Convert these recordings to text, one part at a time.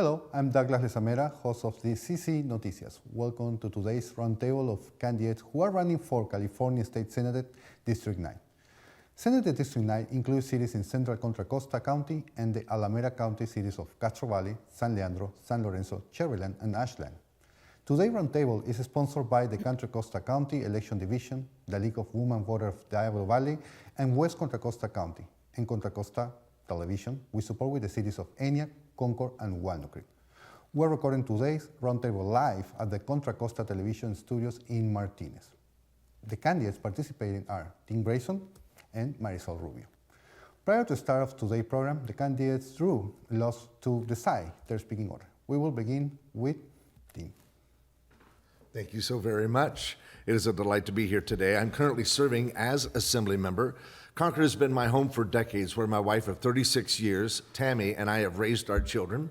Hello, I'm Douglas Lezamera, host of the CC Noticias. Welcome to today's roundtable of candidates who are running for California State Senate District 9. Senate District 9 includes cities in central Contra Costa County and the Alameda County cities of Castro Valley, San Leandro, San Lorenzo, Cherryland, and Ashland. Today's roundtable is sponsored by the Contra Costa County Election Division, the League of Women Voters of Diablo Valley, and West Contra Costa County. In Contra Costa Television, we support with the cities of Eniac, Concord, and Walnut Creek. We're recording today's roundtable live at the Contra Costa Television studios in Martinez. The candidates participating are Tim Grayson and Marisol Rubio. Prior to the start of today's program, the candidates drew lots to decide their speaking order. We will begin with Tim. Thank you so very much. It is a delight to be here today. I'm currently serving as Assembly Member. Concord has been my home for decades, where my wife of 36 years, Tammy, and I have raised our children.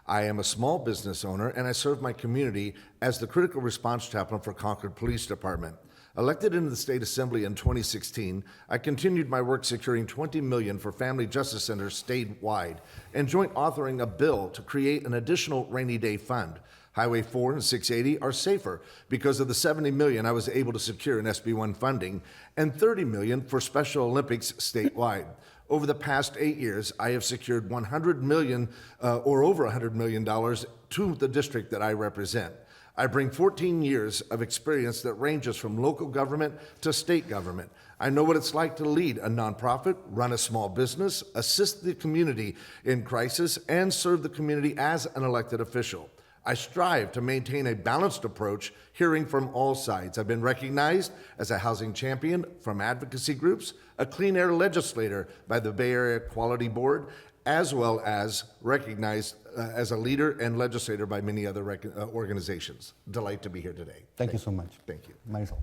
I am a small business owner, and I serve my community as the Critical Response Chaplain for Concord Police Department. Elected into the State Assembly in 2016, I continued my work securing $20 million for family justice centers statewide and joint authoring a bill to create an additional rainy day fund. Highway 4 and 680 are safer because of the $70 million I was able to secure in SB1 funding and $30 million for Special Olympics statewide. Over the past 8 years, I have secured $100 million or over $100 million to the district that I represent. I bring 14 years of experience that ranges from local government to state government. I know what it's like to lead a nonprofit, run a small business, assist the community in crisis, and serve the community as an elected official. I strive to maintain a balanced approach, hearing from all sides. I've been recognized as a housing champion from advocacy groups, a clean air legislator by the Bay Area Quality Board, as well as recognized as a leader and legislator by many other organizations. Delight to be here today. Thank you so much. Thank you. Marisol.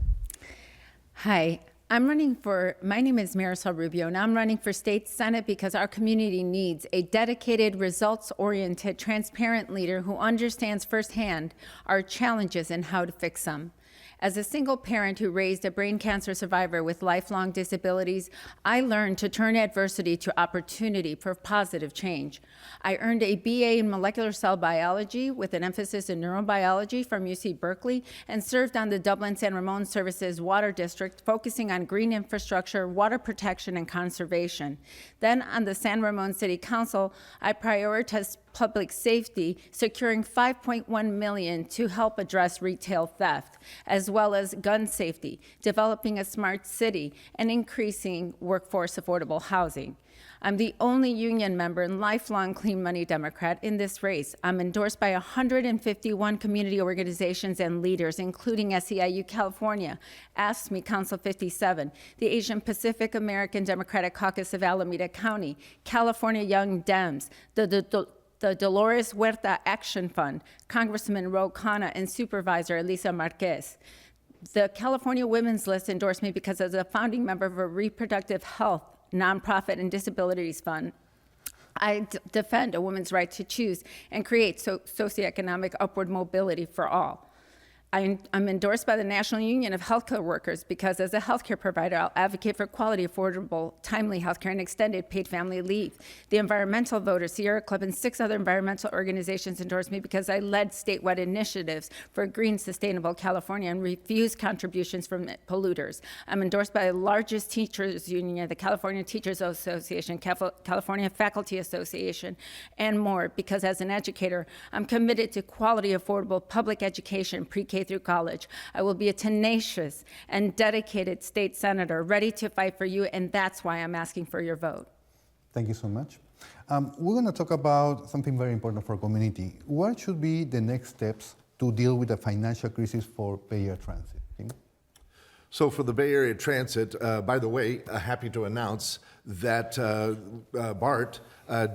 Hi, my name is Marisol Rubio, and I'm running for State Senate because our community needs a dedicated, results-oriented, transparent leader who understands firsthand our challenges and how to fix them. As a single parent who raised a brain cancer survivor with lifelong disabilities, I learned to turn adversity to opportunity for positive change. I earned a BA in molecular cell biology with an emphasis in neurobiology from UC Berkeley and served on the Dublin-San Ramon Services Water District, focusing on green infrastructure, water protection, and conservation. Then on the San Ramon City Council, I prioritized public safety, securing $5.1 million to help address retail theft, as well as gun safety, developing a smart city, and increasing workforce affordable housing. I'm the only union member and lifelong Clean Money Democrat in this race. I'm endorsed by 151 community organizations and leaders, including SEIU California, AFSCME Council 57, the Asian Pacific American Democratic Caucus of Alameda County, California Young Dems, the Dolores Huerta Action Fund, Congressman Ro Khanna, and Supervisor Elisa Marquez. The California Women's List endorsed me because as a founding member of a reproductive health, nonprofit, and disabilities fund, I defend a woman's right to choose and create socioeconomic upward mobility for all. I'm endorsed by the National Union of Healthcare Workers because as a healthcare provider, I'll advocate for quality, affordable, timely healthcare and extended paid family leave. The Environmental Voters, Sierra Club, and 6 other environmental organizations endorsed me because I led statewide initiatives for a green, sustainable California and refused contributions from polluters. I'm endorsed by the largest teachers union, the California Teachers Association, California Faculty Association, and more, because as an educator, I'm committed to quality, affordable public education, pre-K through college. I will be a tenacious and dedicated state senator ready to fight for you, and that's why I'm asking for your vote. Thank you so much. We're going to talk about something very important for our community. What should be the next steps to deal with the financial crisis for Bay Area Transit? So for the Bay Area Transit, by the way, happy to announce that BART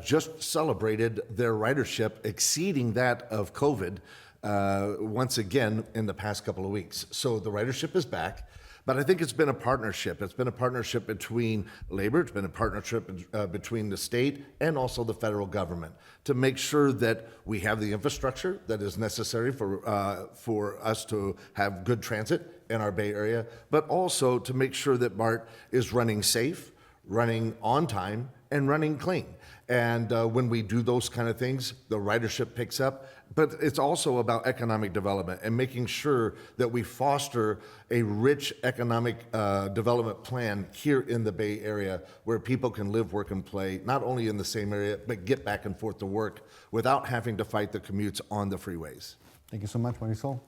just celebrated their ridership exceeding that of COVID once again in the past couple of weeks. So the ridership is back, but I think it's been a partnership. It's been a partnership between labor, it's been a partnership between the state and also the federal government to make sure that we have the infrastructure that is necessary for us to have good transit in our Bay Area, but also to make sure that BART is running safe, running on time, and running clean. And when we do those kind of things, the ridership picks up. But it's also about economic development and making sure that we foster a rich economic development plan here in the Bay Area where people can live, work, and play, not only in the same area, but get back and forth to work without having to fight the commutes on the freeways. Thank you so much, Marisol.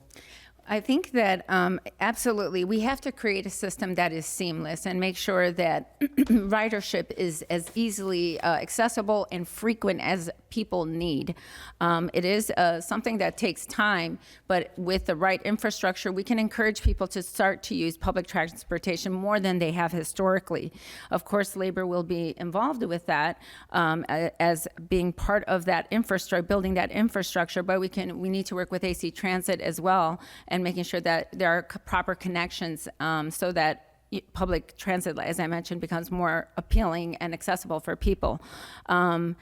I think that absolutely we have to create a system that is seamless and make sure that ridership is as easily accessible and frequent as people need. It is something that takes time, but with the right infrastructure, we can encourage people to start to use public transportation more than they have historically. Of course, labor will be involved with that as being part of that infrastructure, building that infrastructure, but we need to work with AC Transit as well and making sure that there are proper connections so that public transit, as I mentioned, becomes more appealing and accessible for people. I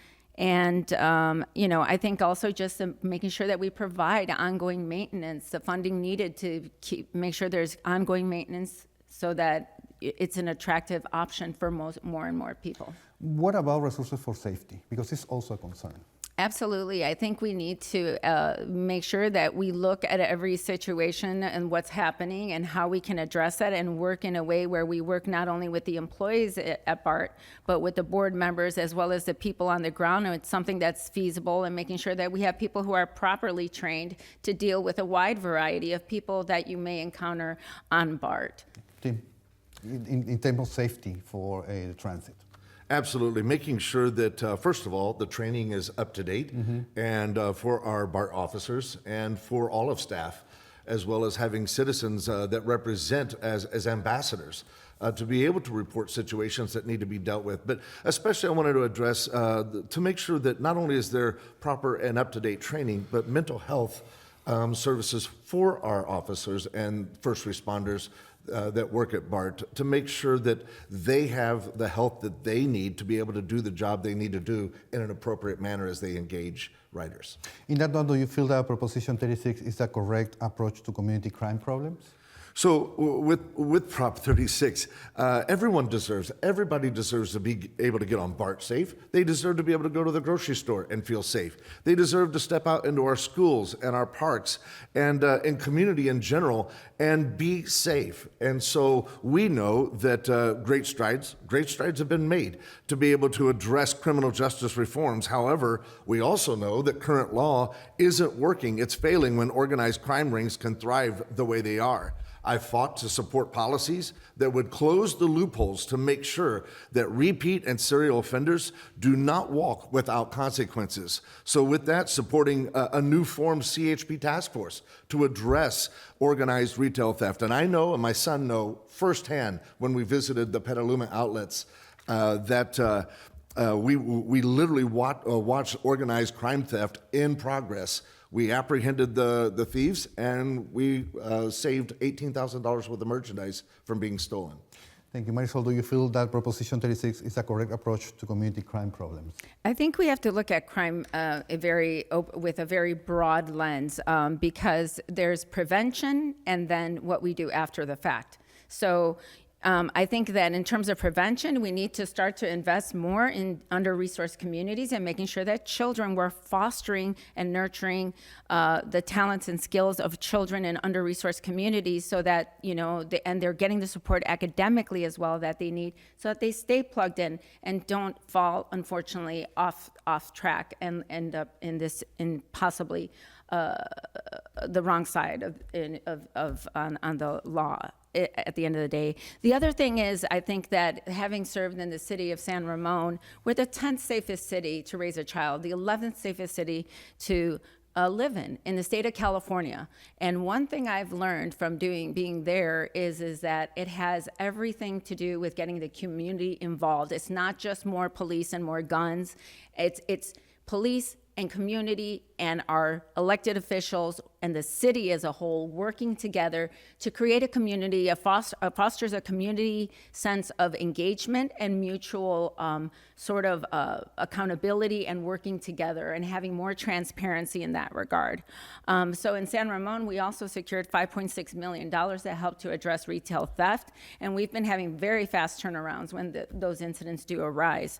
think also just making sure that we provide ongoing maintenance, the funding needed to make sure there's ongoing maintenance so that it's an attractive option for more and more people. What about resources for safety? Because it's also a concern. Absolutely. I think we need to make sure that we look at every situation and what's happening and how we can address that and work in a way where we work not only with the employees at BART, but with the board members as well as the people on the ground. And it's something that's feasible and making sure that we have people who are properly trained to deal with a wide variety of people that you may encounter on BART. Tim, in terms of safety for transit. Absolutely. Making sure that, first of all, the training is up to date and for our BART officers and for all of staff, as well as having citizens that represent as ambassadors to be able to report situations that need to be dealt with. But especially I wanted to address to make sure that not only is there proper and up-to-date training, but mental health services for our officers and first responders that work at BART to make sure that they have the help that they need to be able to do the job they need to do in an appropriate manner as they engage riders. In that note, do you feel that Proposition 36 is the correct approach to community crime problems? So with Prop 36, everybody deserves to be able to get on BART safe. They deserve to be able to go to the grocery store and feel safe. They deserve to step out into our schools and our parks and in community in general and be safe. And so we know that great strides have been made to be able to address criminal justice reforms. However, we also know that current law isn't working. It's failing when organized crime rings can thrive the way they are. I fought to support policies that would close the loopholes to make sure that repeat and serial offenders do not walk without consequences. So with that, supporting a new formed CHP task force to address organized retail theft. And I know, and my son know firsthand when we visited the Petaluma outlets, that we literally watched organized crime theft in progress. We apprehended the thieves, and we saved $18,000 worth of merchandise from being stolen. Thank you. Marisol, do you feel that Proposition 36 is the correct approach to community crime problems? I think we have to look at crime with a very broad lens because there's prevention and then what we do after the fact. So I think that in terms of prevention, we need to start to invest more in under-resourced communities and making sure that we're fostering and nurturing the talents and skills of children in under-resourced communities so that, and they're getting the support academically as well that they need so that they stay plugged in and don't fall, unfortunately, off track and end up in possibly the wrong side on the law at the end of the day. The other thing is, I think that having served in the city of San Ramon, we're the 10th safest city to raise a child, the 11th safest city to live in the state of California. And one thing I've learned from being there is that it has everything to do with getting the community involved. It's not just more police and more guns. It's police and community and our elected officials and the city as a whole working together to create a community, fosters a community sense of engagement and mutual accountability and working together and having more transparency in that regard. So in San Ramon, we also secured $5.6 million that helped to address retail theft, and we've been having very fast turnarounds when those incidents do arise.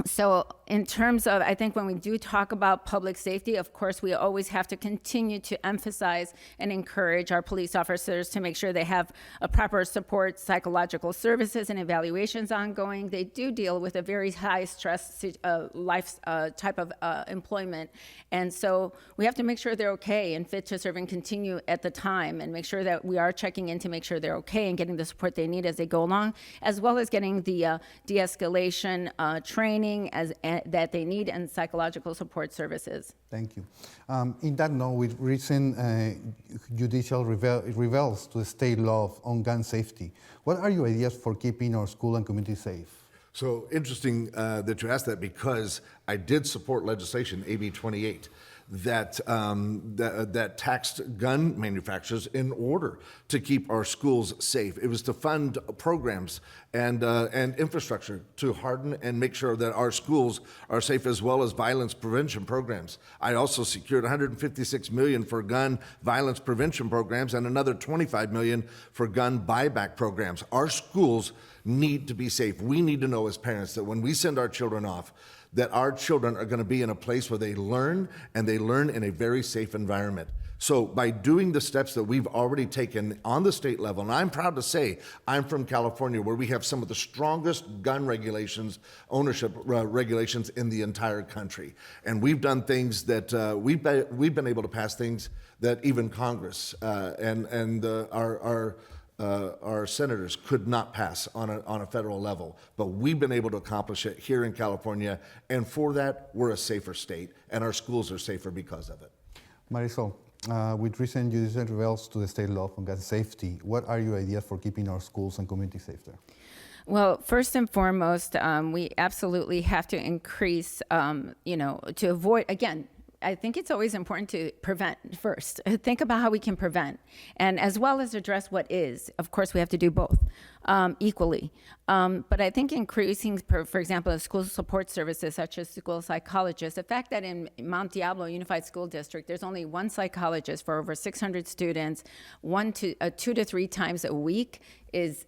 So in terms of, I think when we do talk about public safety, of course, we always have to continue to emphasize and encourage our police officers to make sure they have a proper support, psychological services and evaluations ongoing. They do deal with a very high stress life type of employment. And so we have to make sure they're okay and fit to serve and continue at the time, and make sure that we are checking in to make sure they're okay and getting the support they need as they go along, as well as getting the de-escalation training that they need and psychological support services. Thank you. In that note, with recent judicial reveals to the state law on gun safety, what are your ideas for keeping our school and community safe? So interesting that you asked that, because I did support legislation, AB 28, that taxed gun manufacturers in order to keep our schools safe. It was to fund programs and infrastructure to harden and make sure that our schools are safe, as well as violence prevention programs. I also secured $156 million for gun violence prevention programs and another $25 million for gun buyback programs. Our schools need to be safe. We need to know as parents that when we send our children off, that our children are going to be in a place where they learn, and they learn in a very safe environment. So by doing the steps that we've already taken on the state level, and I'm proud to say I'm from California, where we have some of the strongest gun regulations, ownership regulations in the entire country. And we've done things that we've been able to pass things that even Congress and our senators could not pass on a federal level. But we've been able to accomplish it here in California, and for that, we're a safer state, and our schools are safer because of it. Marisol, with recent judicial reveals to the state law on gun safety, what are your ideas for keeping our schools and communities safe there? Well, first and foremost, we absolutely have to increase, to avoid, again, I think it's always important to prevent first. Think about how we can prevent, and as well as address what is. Of course, we have to do both equally. But I think increasing, for example, school support services such as school psychologists, the fact that in Mount Diablo Unified School District, there's only one psychologist for over 600 students, 2 to 3 times a week is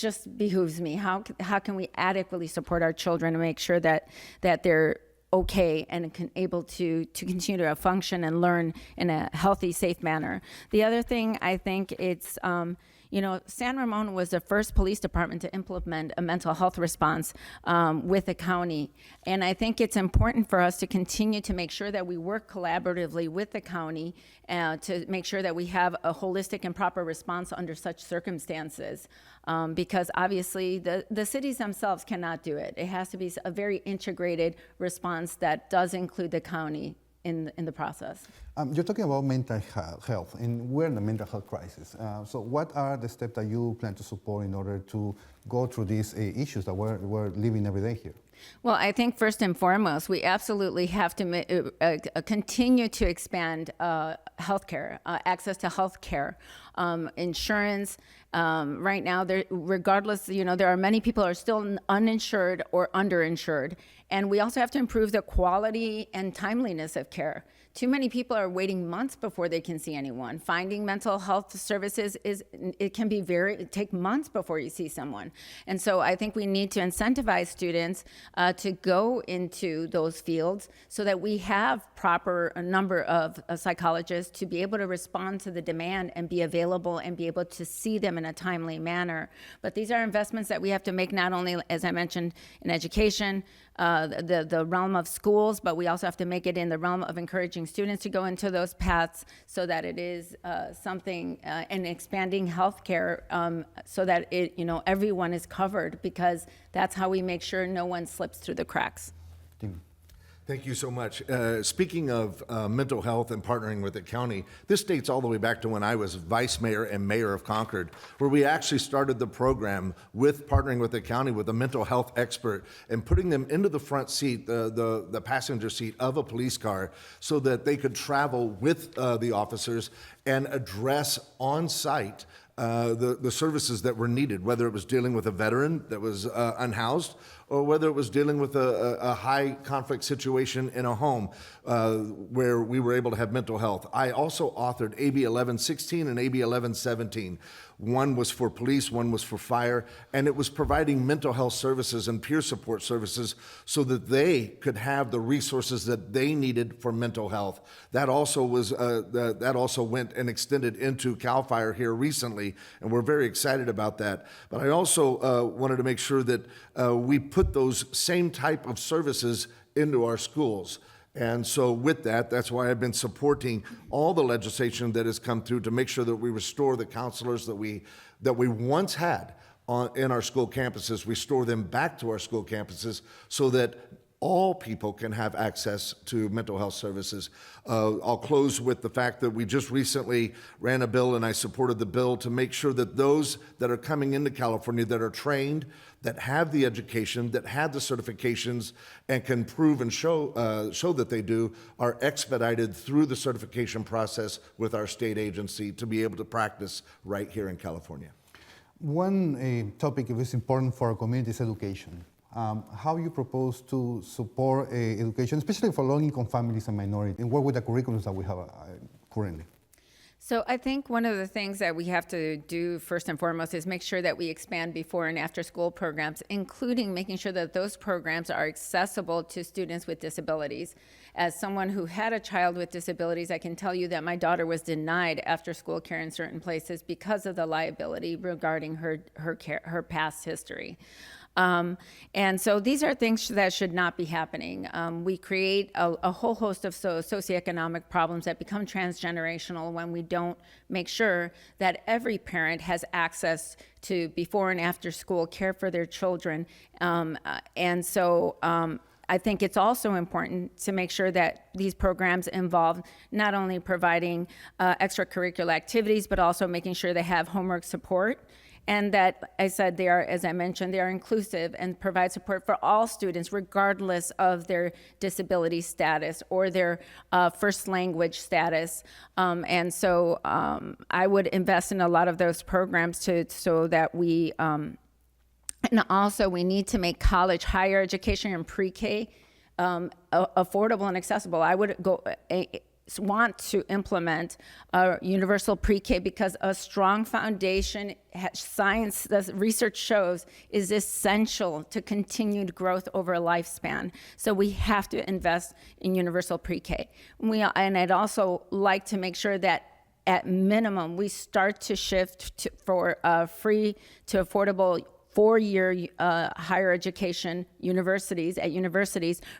just behooves me. How can we adequately support our children and make sure that they're okay and able to continue to function and learn in a healthy, safe manner. The other thing, I think it's, San Ramon was the first police department to implement a mental health response with the county. And I think it's important for us to continue to make sure that we work collaboratively with the county to make sure that we have a holistic and proper response under such circumstances. Because obviously the cities themselves cannot do it. It has to be a very integrated response that does include the county in the process. You're talking about mental health, and we're in a mental health crisis. So what are the steps that you plan to support in order to go through these issues that we're living every day here? Well, I think first and foremost, we absolutely have to continue to expand healthcare, access to healthcare, insurance. Right now, regardless, there are many people who are still uninsured or underinsured. And we also have to improve the quality and timeliness of care. Too many people are waiting months before they can see anyone. Finding mental health services take months before you see someone. And so I think we need to incentivize students to go into those fields so that we have a number of psychologists to be able to respond to the demand and be available and be able to see them in a timely manner. But these are investments that we have to make not only, as I mentioned, in education, the realm of schools, but we also have to make it in the realm of encouraging students to go into those paths so that it is something, and expanding healthcare so that everyone is covered, because that's how we make sure no one slips through the cracks. Thank you so much. Speaking of mental health and partnering with the county, this dates all the way back to when I was vice mayor and mayor of Concord, where we actually started the program with partnering with the county with a mental health expert and putting them into the front seat, the passenger seat of a police car, so that they could travel with the officers and address on site the services that were needed, whether it was dealing with a veteran that was unhoused or whether it was dealing with a high conflict situation in a home where we were able to have mental health. I also authored AB 1116 and AB 1117. One was for police, one was for fire, and it was providing mental health services and peer support services so that they could have the resources that they needed for mental health. That also was that also went and extended into CAL FIRE here recently, and we're very excited about that. But I also wanted to make sure that we put those same type of services into our schools. And so with that, that's why I've been supporting all the legislation that has come through to make sure that we restore the counselors that we once had in our school campuses, restore them back to our school campuses so that all people can have access to mental health services. I'll close with the fact that we just recently ran a bill, and I supported the bill to make sure that those that are coming into California that are trained, that have the education, that have the certifications, and can prove and show that they do, are expedited through the certification process with our state agency to be able to practice right here in California. One topic that is important for our community is education. How you propose to support education, especially for low-income families and minorities, and work with the curriculums that we have currently? So I think one of the things that we have to do first and foremost is make sure that we expand before and after school programs, including making sure that those programs are accessible to students with disabilities. As someone who had a child with disabilities, I can tell you that my daughter was denied after school care in certain places because of the liability regarding her past history. And so these are things that should not be happening. We create a whole host of socioeconomic problems that become transgenerational when we don't make sure that every parent has access to before and after school care for their children. I think it's also important to make sure that these programs involve not only providing extracurricular activities, but also making sure they have homework support. And that, as I mentioned, they are inclusive and provide support for all students, regardless of their disability status or their first language status. I would invest in a lot of those programs so that we, and also we need to make college, higher education, and pre-K affordable and accessible. I would want to implement a universal pre-K because a strong foundation, science, the research shows, is essential to continued growth over a lifespan. So we have to invest in universal pre-K. And I'd also like to make sure that at minimum we start to shift for free to affordable four-year higher education universities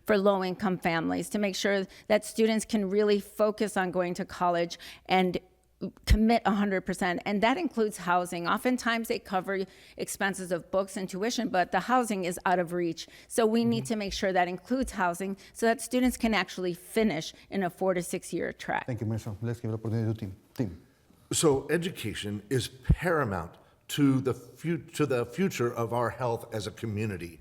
for low-income families, to make sure that students can really focus on going to college and commit 100%, and that includes housing. Oftentimes they cover expenses of books and tuition, but the housing is out of reach. So we need to make sure that includes housing so that students can actually finish in a 4 to 6 year track. Thank you, Marshall. Let's give the opportunity to Tim. So education is paramount to the future of our health as a community.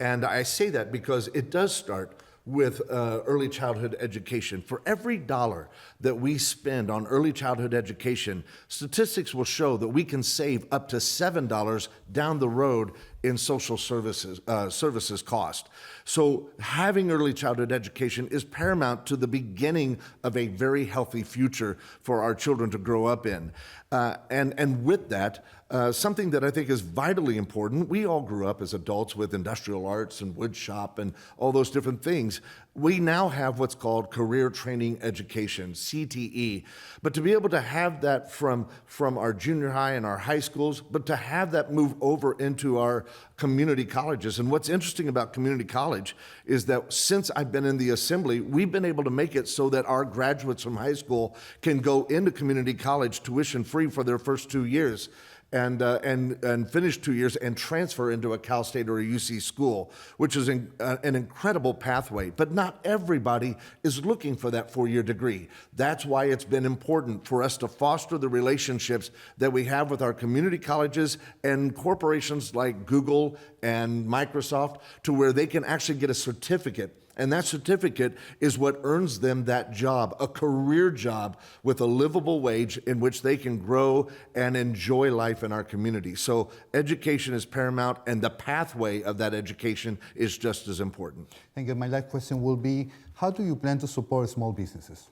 And I say that because it does start with early childhood education. For every dollar that we spend on early childhood education, statistics will show that we can save up to $7 down the road in social services cost. So having early childhood education is paramount to the beginning of a very healthy future for our children to grow up in. And with that, something that I think is vitally important, we all grew up as adults with industrial arts and wood shop and all those different things. We now have what's called career training education, CTE. But to be able to have that from our junior high and our high schools, but to have that move over into our community colleges. And what's interesting about community college is that since I've been in the assembly, we've been able to make it so that our graduates from high school can go into community college tuition free for their first 2 years. and finish 2 years and transfer into a Cal State or a UC school, which is an incredible pathway. But not everybody is looking for that 4-year degree. That's why it's been important for us to foster the relationships that we have with our community colleges and corporations like Google and Microsoft, to where they can actually get a certificate. And that certificate is what earns them that job, a career job with a livable wage in which they can grow and enjoy life in our community. So education is paramount, and the pathway of that education is just as important. Thank you. My last question will be, how do you plan to support small businesses?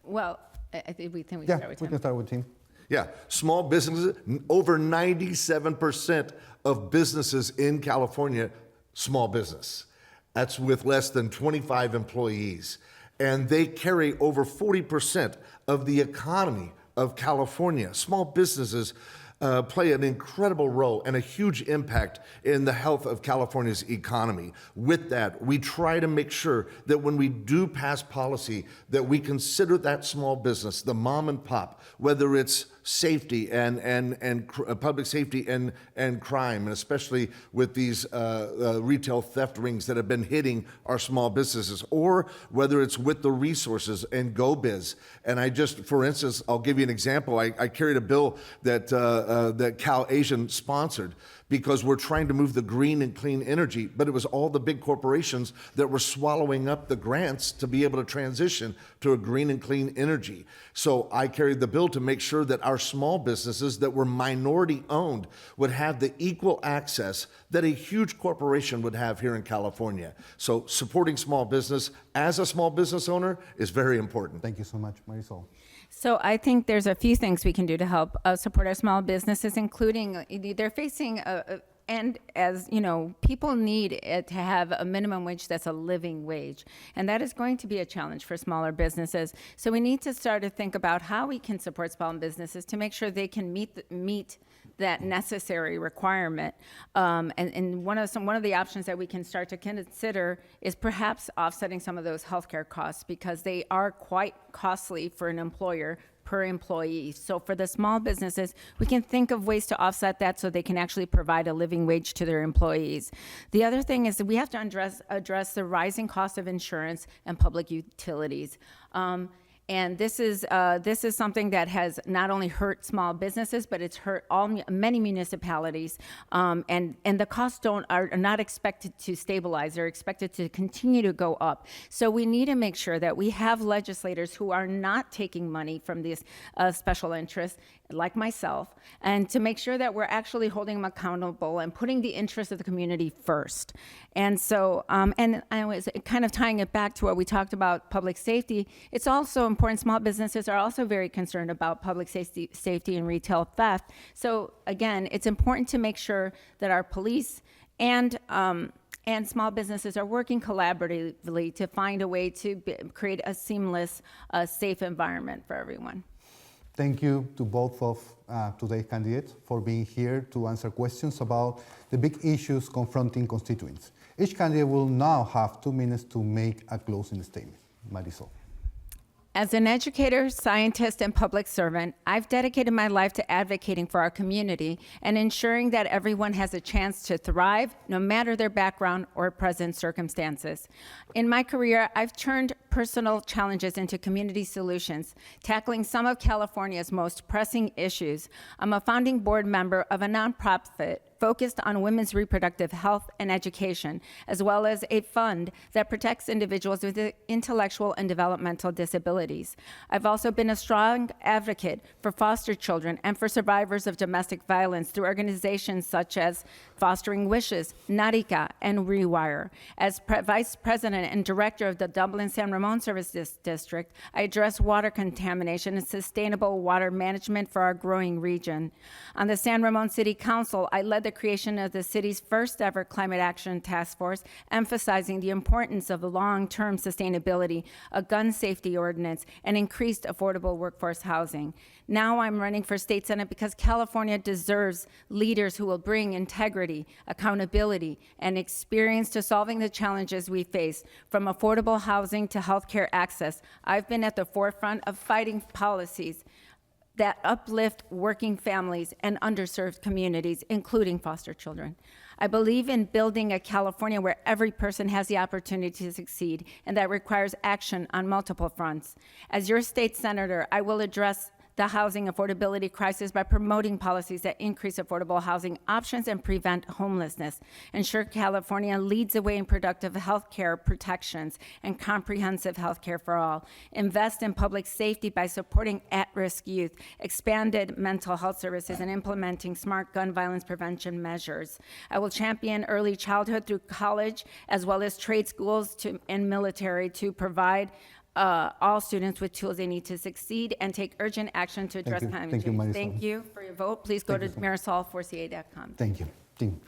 Well, I think we can Yeah, start with we Tim. can start with Tim. Yeah, small businesses, over 97% of businesses in California, small business. That's with less than 25 employees. And they carry over 40% of the economy of California. Small businesses play an incredible role and a huge impact in the health of California's economy. With that, we try to make sure that when we do pass policy, that we consider that small business, the mom and pop, whether it's safety and public safety and crime, and especially with these retail theft rings that have been hitting our small businesses, or whether it's with the resources and GoBiz. And I just, for instance, I'll give you an example. I carried a bill that that Cal Asian sponsored, because we're trying to move the green and clean energy, but it was all the big corporations that were swallowing up the grants to be able to transition to a green and clean energy. So I carried the bill to make sure that our small businesses that were minority owned would have the equal access that a huge corporation would have here in California. So supporting small business as a small business owner is very important. Thank you so much, Marisol. So I think there's a few things we can do to help support our small businesses, including they're facing and as you know, people need to have a minimum wage that's a living wage, and that is going to be a challenge for smaller businesses. So we need to start to think about how we can support small businesses to make sure they can meet that necessary requirement. And one of the options that we can start to consider is perhaps offsetting some of those healthcare costs, because they are quite costly for an employer per employee. So for the small businesses, we can think of ways to offset that so they can actually provide a living wage to their employees. The other thing is that we have to address the rising cost of insurance and public utilities. And this is something that has not only hurt small businesses, but it's hurt many municipalities. And the costs are not expected to stabilize; they're expected to continue to go up. So we need to make sure that we have legislators who are not taking money from these special interests, like myself, and to make sure that we're actually holding them accountable and putting the interests of the community first. And so, and I was kind of tying it back to what we talked about, public safety. It's also important. Small businesses are also very concerned about public safety and retail theft. So again, it's important to make sure that our police and small businesses are working collaboratively to find a way to create a seamless, safe environment for everyone. Thank you to both of today's candidates for being here to answer questions about the big issues confronting constituents. Each candidate will now have 2 minutes to make a closing statement. Marisol. As an educator, scientist, and public servant, I've dedicated my life to advocating for our community and ensuring that everyone has a chance to thrive, no matter their background or present circumstances. In my career, I've turned personal challenges into community solutions, tackling some of California's most pressing issues. I'm a founding board member of a nonprofit focused on women's reproductive health and education, as well as a fund that protects individuals with intellectual and developmental disabilities. I've also been a strong advocate for foster children and for survivors of domestic violence through organizations such as Fostering Wishes, Narika, and Rewire. As vice president and director of the Dublin San Ramon Service District, I address water contamination and sustainable water management for our growing region. On the San Ramon City Council, I led the creation of the city's first ever climate action task force, emphasizing the importance of long-term sustainability, a gun safety ordinance, and increased affordable workforce housing. Now I'm running for state senate because California deserves leaders who will bring integrity, accountability, and experience to solving the challenges we face, from affordable housing to healthcare access. I've been at the forefront of fighting policies that uplift working families and underserved communities, including foster children. I believe in building a California where every person has the opportunity to succeed, and that requires action on multiple fronts. As your state senator, I will address the housing affordability crisis by promoting policies that increase affordable housing options and prevent homelessness. Ensure California leads the way in productive health care protections and comprehensive health care for all. Invest in public safety by supporting at-risk youth, expanded mental health services, and implementing smart gun violence prevention measures. I will champion early childhood through college, as well as trade schools and military to provide all students with tools they need to succeed and take urgent action to address climate Thank you, change. Marisol. Thank you for your vote. Please go to marisol4ca.com. Thank you. Tim.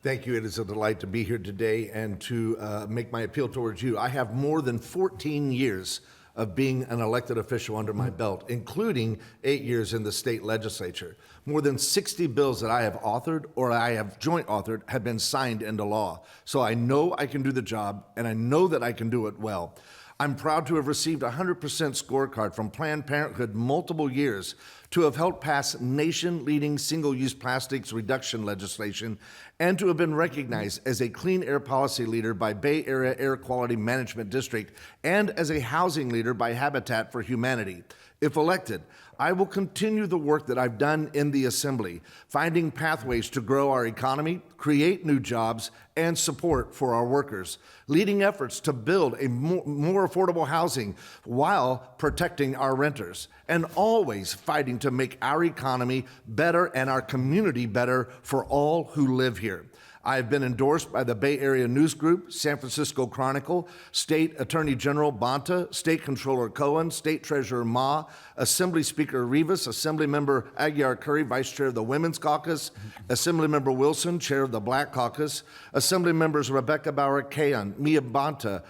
Thank you. It is a delight to be here today and to make my appeal towards you. I have more than 14 years of being an elected official under my belt, including 8 years in the state legislature. More than 60 bills that I have authored or I have joint authored have been signed into law. So I know I can do the job, and I know that I can do it well. I'm proud to have received a 100% scorecard from Planned Parenthood multiple years, to have helped pass nation-leading single-use plastics reduction legislation, and to have been recognized as a clean air policy leader by Bay Area Air Quality Management District and as a housing leader by Habitat for Humanity. If elected, I will continue the work that I've done in the Assembly, finding pathways to grow our economy, create new jobs, and support for our workers, leading efforts to build a more affordable housing while protecting our renters, and always fighting to make our economy better and our community better for all who live here. I have been endorsed by the Bay Area News Group, San Francisco Chronicle, State Attorney General Bonta, State Controller Cohen, State Treasurer Ma, Assembly Speaker Rivas, Assembly Member Aguiar Curry, Vice Chair of the Women's Caucus, Assembly Member Wilson, Chair of the Black Caucus, Assembly Members Rebecca Bauer-Kayan, Mia Bonta,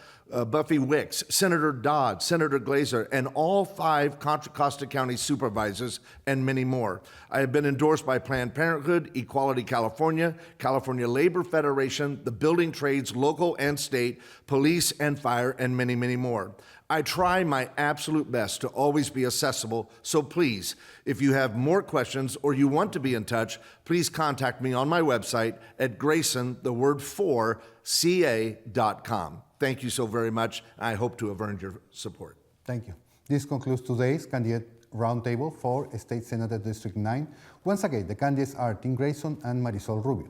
Buffy Wicks, Senator Dodd, Senator Glazer, and all 5 Contra Costa County supervisors, and many more. I have been endorsed by Planned Parenthood, Equality California, California Labor Federation, the building trades, local and state, police and fire, and many, many more. I try my absolute best to always be accessible, so please, if you have more questions or you want to be in touch, please contact me on my website at grayson4ca.com. Thank you so very much. I hope to have earned your support. Thank you. This concludes today's candidate roundtable for State Senator District 9. Once again, the candidates are Tim Grayson and Marisol Rubio.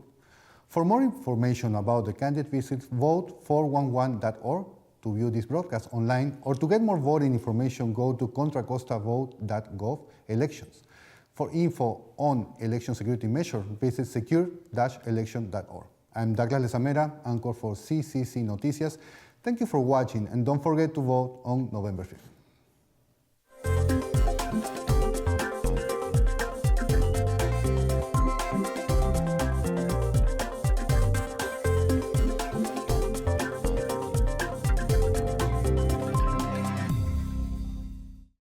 For more information about the candidate, visit vote411.org to view this broadcast online, or to get more voting information, go to contracostavote.gov elections. For info on election security measures, visit secure-election.org. I'm Douglas Lezamera, anchor for CCC Noticias. Thank you for watching, and don't forget to vote on November 5th.